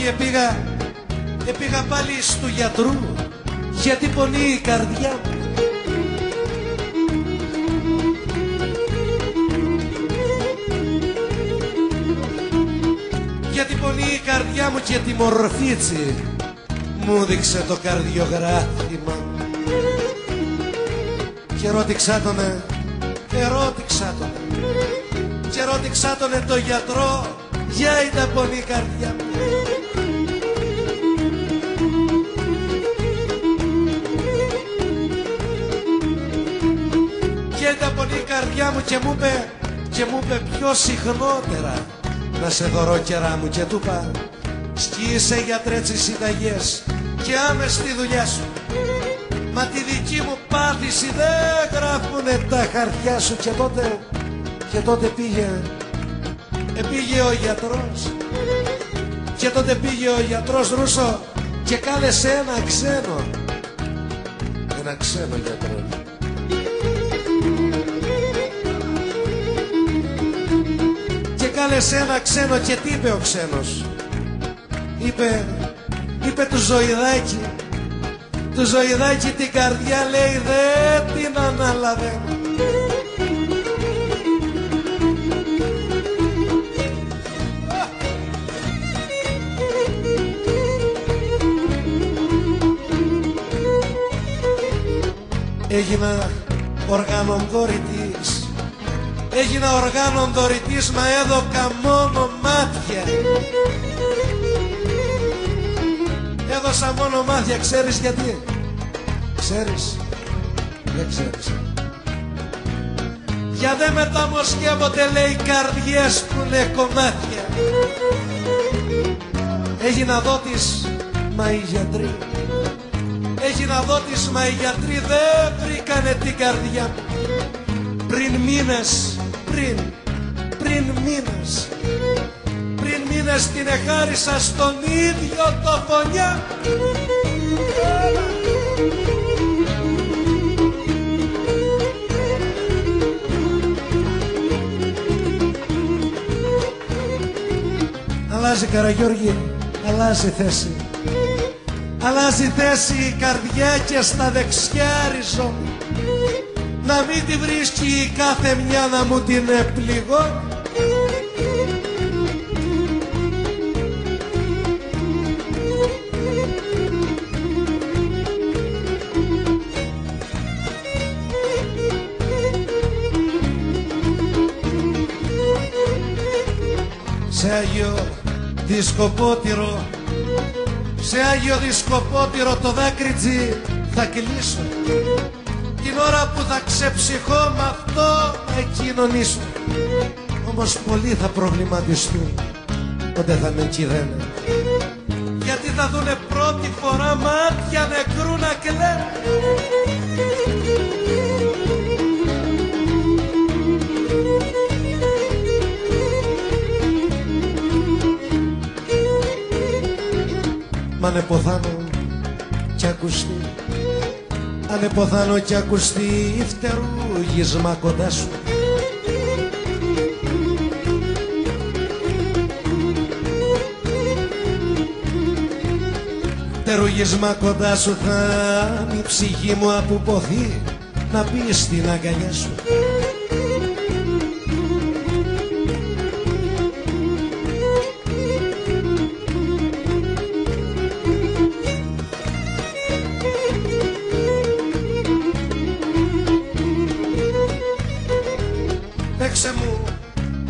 Καραγιώργη, πήγα πάλι στου γιατρού, γιατί πονεί η καρδιά μου. Γιατί πονεί η καρδιά μου και τη μορφίτσι μου δείξε το καρδιογράφημα. Και ρώτηξά τον το γιατρό, για ήταν πονεί η καρδιά μου. Και ήταν πονεί η καρδιά μου και μου είπε πιο συχνότερα να σε δωρώ, κερά μου, και του είπα σκίσε γιατρέ τις συνταγές και άμε στη δουλειά σου. Μα τη δική μου πάθηση δεν γράφουνε τα χαρτιά σου. Και τότε πήγε ο γιατρός. Και τότε πήγε ο γιατρός, Ρούσο, και κάλεσε ένα ξένο γιατρό. Και κάλεσε ένα ξένο και τι είπε ο ξένος? Είπε του Ζωηδάκη την καρδιά, λέει, δεν την αναλαβαίνω. Έγινα οργάνων δωρητής, μα έδωκα μόνο μάτια. Έδωσα μόνο μάτια, ξέρεις γιατί? Ξέρεις? Δεν ξέρεις. Για δε μεταμοσχεύονται, λέει, καρδιές που είναι κομμάτια. Έγινα δότης, μα οι γιατροί δεν βρήκανε την καρδιά μου. Πριν μήνες την εχάρισα στον ίδιο το φωνιά. Αλλάζει, Καραγιώργη, αλλάζει θέση. Αλλάζει θέση η καρδιά και στα δεξιά ριζώνει. Να μην τη βρίσκει η κάθε μια να μου την πληγώνει. Σε Άγιο Δισκοπότηρο το δάκρυτζι θα κλείσω. Την ώρα που θα ξεψυχώ με αυτό να κοινωνήσω. Όμως πολλοί θα προβληματιστούν όταν θα με κυδένε, γιατί θα δουνε πρώτη φορά μάτια νεκρού να κλαίνε. Μ' αν εποθάνω κι ακουστεί φτερούγισμα κοντά σου. Φτερούγισμα κοντά σου θα η ψυχή μου αποποθεί να μπει στην αγκαλιά σου.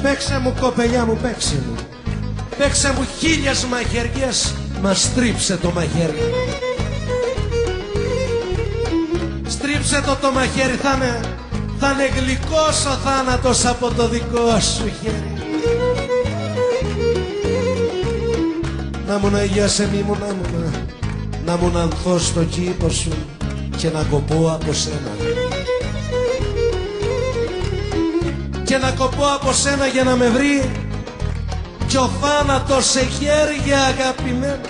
Παίξε μου κοπελιά μου, παίξε μου χίλιες μαχαιριές, μα στρίψε το μαχαίρι. Στρίψε το μαχαίρι, θα είναι γλυκός ο θάνατος από το δικό σου χέρι. Να μου να γιάσε μη μου να μου να ανθώ στο κήπο σου και να κοπώ από σένα. Και να κοπώ από σένα για να με βρει κι ο θάνατος σε χέρια αγαπημένα.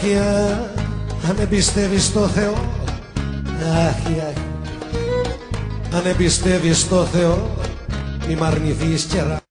όχι, αν εμπιστεύεις στο Θεό, άχι, άχι. Αν εμπιστεύεις στο Θεό, μη μ' αρνηθείς καιρά.